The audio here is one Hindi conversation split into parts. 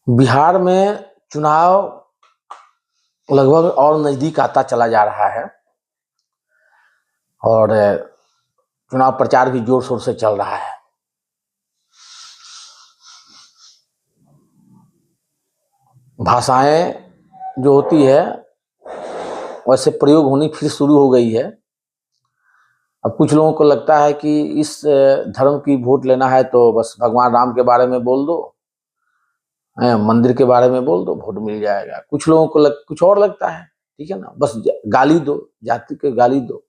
बिहार में चुनाव लगभग और नजदीक आता चला जा रहा है और चुनाव प्रचार भी जोर शोर से चल रहा है। भाषाएं जो होती है वैसे प्रयोग होनी फिर शुरू हो गई है। अब कुछ लोगों को लगता है कि इस धर्म की वोट लेना है तो बस भगवान राम के बारे में बोल दो, मंदिर के बारे में बोल दो, वोट मिल जाएगा। कुछ लोगों को कुछ और लगता है, ठीक है ना, बस गाली दो, जाति के गाली दो।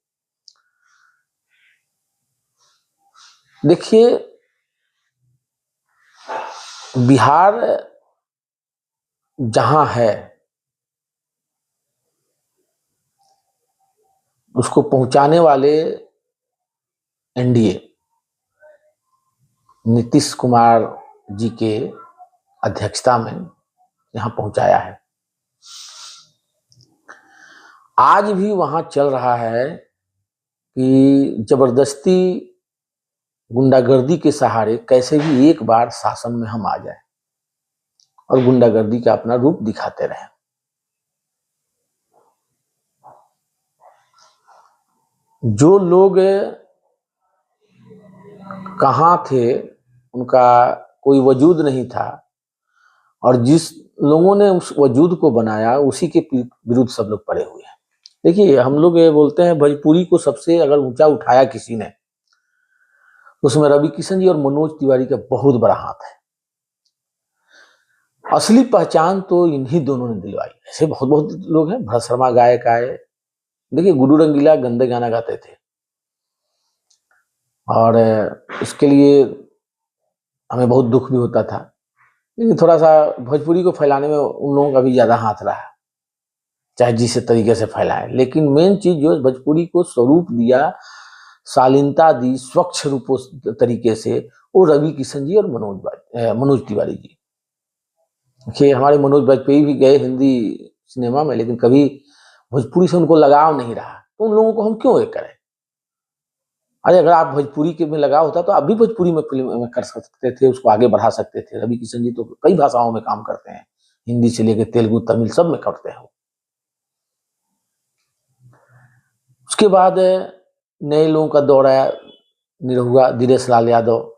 देखिए, बिहार जहां है उसको पहुंचाने वाले एनडीए नीतीश कुमार जी के अध्यक्षता में यहां पहुंचाया है। आज भी वहां चल रहा है कि जबरदस्ती गुंडागर्दी के सहारे कैसे भी एक बार शासन में हम आ जाए और गुंडागर्दी का अपना रूप दिखाते रहे। जो लोग कहां थे उनका कोई वजूद नहीं था और जिस लोगों ने उस वजूद को बनाया उसी के विरुद्ध सब लोग पड़े हुए हैं। देखिए, हम लोग ये बोलते हैं भोजपुरी को सबसे अगर ऊंचा उठाया किसी ने तो उसमें रवि किशन जी और मनोज तिवारी का बहुत बड़ा हाथ है। असली पहचान तो इन्हीं दोनों ने दिलवाई। ऐसे बहुत बहुत लोग हैं, भरत शर्मा गायक आए, देखिए गुड्डू रंगीला गंदे गाना गाते थे और इसके लिए हमें बहुत दुख भी होता था, लेकिन थोड़ा सा भोजपुरी को फैलाने में उन लोगों का भी ज्यादा हाथ रहा, चाहे जिस तरीके से फैलाए। लेकिन मेन चीज जो भोजपुरी को स्वरूप दिया, शालीनता दी स्वच्छ रूप तरीके से, वो रवि किशन जी और मनोज तिवारी जी। देखिए, हमारे मनोज वाजपेयी भी गए हिंदी सिनेमा में, लेकिन कभी भोजपुरी से उनको लगाव नहीं रहा, तो उन लोगों को हम क्यों एक करें। अरे अगर आप भोजपुरी के में लगाव होता तो आप भी भोजपुरी में फिल्म में कर सकते थे, उसको आगे बढ़ा सकते थे। रवि किशन जी तो कई भाषाओं में काम करते हैं, हिंदी से लेकर तेलुगु तमिल सब में करते हैं। उसके बाद नए लोगों का दौर आया, निरहुआ दिनेश लाल यादव,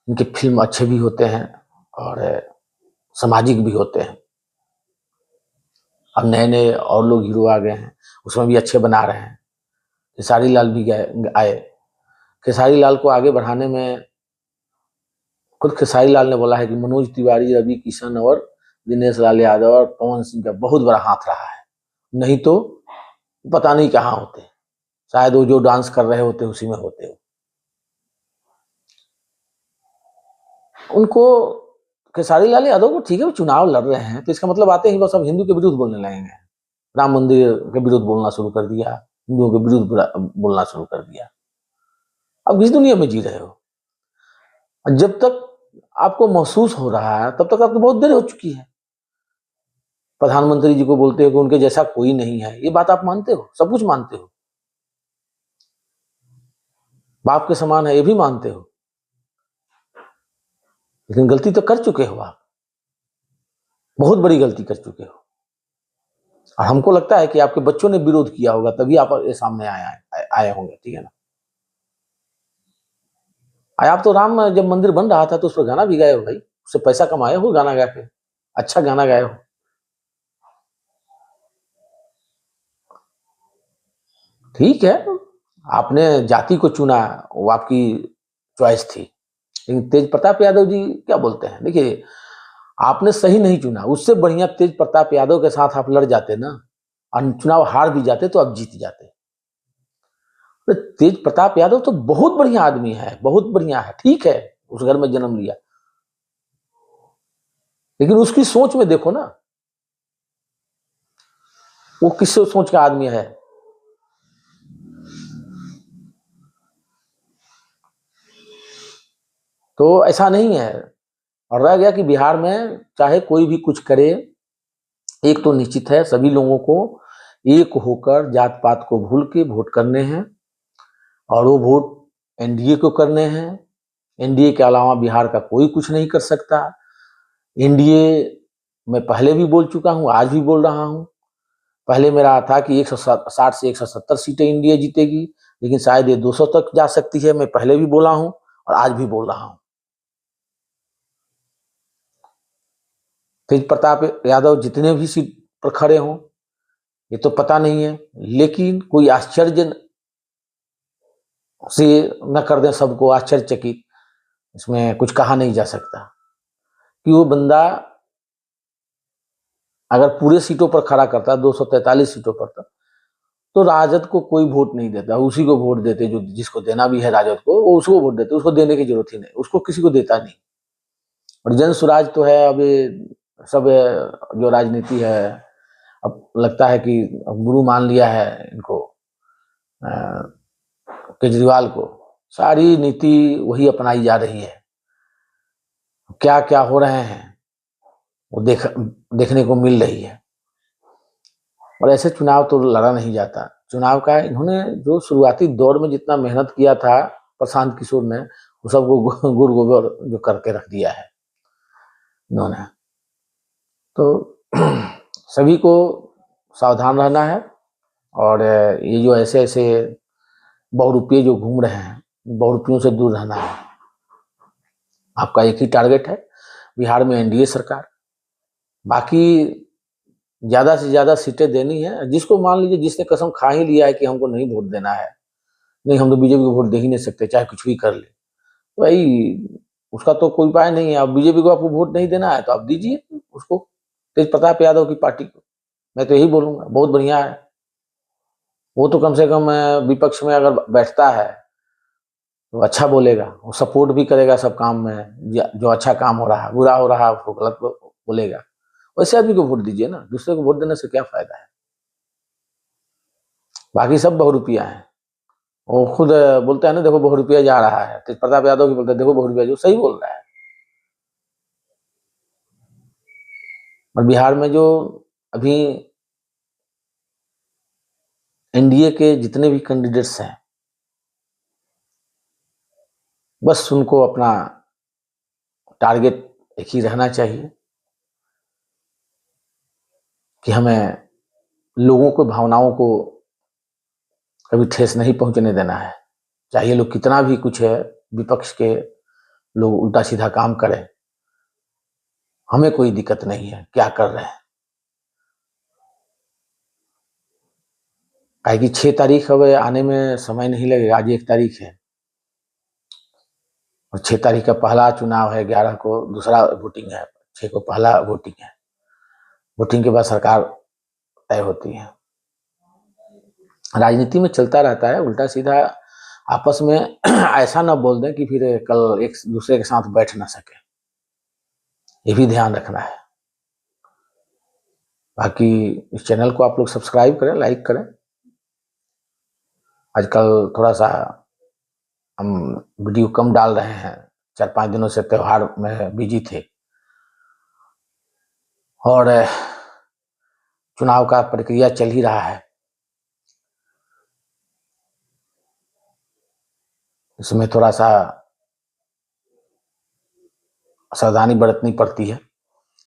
इनके फिल्म अच्छे भी होते हैं और सामाजिक भी होते हैं। अब नए नए और लोग हीरो आ गए हैं, उसमें भी अच्छे बना रहे हैं। खेसारी लाल भी आए। खेसारी लाल को आगे बढ़ाने में खुद खेसारी लाल ने बोला है कि मनोज तिवारी, रवि किशन और दिनेश लाल यादव और पवन सिंह का बहुत बड़ा हाथ रहा है, नहीं तो पता नहीं कहाँ होते, शायद वो जो डांस कर रहे होते उसी में होते। उनको खेसारी लाल यादव को ठीक है, वो चुनाव लड़ रहे हैं तो इसका मतलब आते ही बस अब हिंदू के विरुद्ध बोलने लगेंगे, राम मंदिर के विरुद्ध बोलना शुरू कर दिया, हिंदुओं के विरुद्ध बोलना शुरू कर दिया। अब किस दुनिया में जी रहे हो? जब तक आपको महसूस हो रहा है तब तक आपको बहुत देर हो चुकी है। प्रधानमंत्री जी को बोलते हो कि उनके जैसा कोई नहीं है, ये बात आप मानते हो, सब कुछ मानते हो, बाप के समान है ये भी मानते हो, लेकिन गलती तो कर चुके हो, आप बहुत बड़ी गलती कर चुके हो। और हमको लगता है कि आपके बच्चों ने विरोध किया होगा तभी आप ये सामने आए होंगे, ठीक है ना। आप तो राम जब मंदिर बन रहा था तो उस पर गाना भी गाए हो भाई, उससे पैसा कमाए हो गाना गा के, अच्छा गाना गाए हो। ठीक है, आपने जाति को चुना, वो आपकी चॉइस थी, लेकिन तेज प्रताप यादव जी क्या बोलते हैं, देखिए आपने सही नहीं चुना, उससे बढ़िया तेज प्रताप यादव के साथ आप लड़ जाते ना और चुनाव हार भी जाते तो आप जीत जाते। तेज प्रताप यादव तो बहुत बढ़िया आदमी है, बहुत बढ़िया है, ठीक है, उस घर में जन्म लिया, लेकिन उसकी सोच में देखो ना, वो किस सोच का आदमी है। तो ऐसा नहीं है। और रह गया कि बिहार में चाहे कोई भी कुछ करे, एक तो निश्चित है, सभी लोगों को एक होकर जात पात को भूल के वोट करने हैं और वो वोट एनडीए को करने हैं। एनडीए के अलावा बिहार का कोई कुछ नहीं कर सकता। एनडीए मैं पहले भी बोल चुका हूं, आज भी बोल रहा हूं। पहले मेरा था कि 160 से 170 सीटें एनडीए जीतेगी, लेकिन शायद ये 200 तक जा सकती है। मैं पहले भी बोला हूं और आज भी बोल रहा हूं। तेज प्रताप यादव जितने भी सीट पर खड़े हों, ये तो पता नहीं है, लेकिन कोई आश्चर्य से न कर दें सबको आश्चर्यचकित, इसमें कुछ कहा नहीं जा सकता कि वो बंदा अगर पूरे सीटों पर खड़ा करता, 243 सीटों पर था, तो राजद को कोई वोट नहीं देता, उसी को वोट देते जो जिसको देना भी है राजद को, वो उसको वोट देते, उसको देने की जरूरत ही नहीं, उसको किसी को देता नहीं। और जन स्वराज तो है, अब सब जो राजनीति है, अब लगता है कि गुरु मान लिया है इनको, केजरीवाल को, सारी नीति वही अपनाई जा रही है। क्या क्या हो रहे हैं वो देखने को मिल रही है। और ऐसे चुनाव तो लड़ा नहीं जाता। चुनाव का इन्होंने जो शुरुआती दौर में जितना मेहनत किया था प्रशांत किशोर ने, वो सबको गुड़ गोबर जो करके रख दिया है इन्होंने। तो सभी को सावधान रहना है, और ये जो ऐसे ऐसे बहुरूपिये जो घूम रहे हैं, बहुरूपियों से दूर रहना है। आपका एक ही टारगेट है, बिहार में एनडीए सरकार। बाकी ज्यादा से ज्यादा सीटें देनी है। जिसको मान लीजिए जिसने कसम खा ही लिया है कि हमको नहीं वोट देना है, नहीं हम तो बीजेपी को वोट दे ही नहीं सकते चाहे कुछ भी कर ले, तो भाई उसका तो कोई उपाय नहीं है। अब बीजेपी को आपको वोट नहीं देना है तो आप दीजिए उसको, तेज प्रताप यादव की पार्टी को। मैं तो यही बोलूंगा, बहुत बढ़िया है। वो तो कम से कम विपक्ष में अगर बैठता है तो अच्छा बोलेगा, वो सपोर्ट भी करेगा सब काम में, जो अच्छा काम हो रहा है, बुरा हो रहा है उसको गलत बोलेगा। वैसे आदमी को वोट दीजिए ना, दूसरे को वोट देने से क्या फायदा है। बाकी सब बहुरूपिया है। वो खुद बोलता है ना, देखो बहुरूपिया जा रहा है। तेज प्रताप यादव भी बोलता है देखो बहुरूपिया, जो सही बोल रहा है। और बिहार में जो अभी एनडीए के जितने भी कैंडिडेट्स हैं, बस उनको अपना टारगेट एक ही रहना चाहिए कि हमें लोगों को भावनाओं को कभी ठेस नहीं पहुंचने देना है। चाहे लोग कितना भी कुछ है, विपक्ष के लोग उल्टा सीधा काम करें, हमें कोई दिक्कत नहीं है क्या कर रहे हैं। काहे कि 6 तारीख अब आने में समय नहीं लगेगा। आज 1 तारीख है और 6 तारीख का पहला चुनाव है, 11 को दूसरा वोटिंग है, 6 को पहला वोटिंग है। वोटिंग के बाद सरकार तय होती है। राजनीति में चलता रहता है उल्टा सीधा, आपस में ऐसा ना बोल दें कि फिर कल एक दूसरे के साथ बैठ ना सके, ये भी ध्यान रखना है। बाकी इस चैनल को आप लोग सब्सक्राइब करें, लाइक करें। आजकल थोड़ा सा हम वीडियो कम डाल रहे हैं, 4-5 दिनों से त्योहार में बिजी थे, और चुनाव का प्रक्रिया चल ही रहा है, इसमें थोड़ा सा सावधानी बरतनी पड़ती है।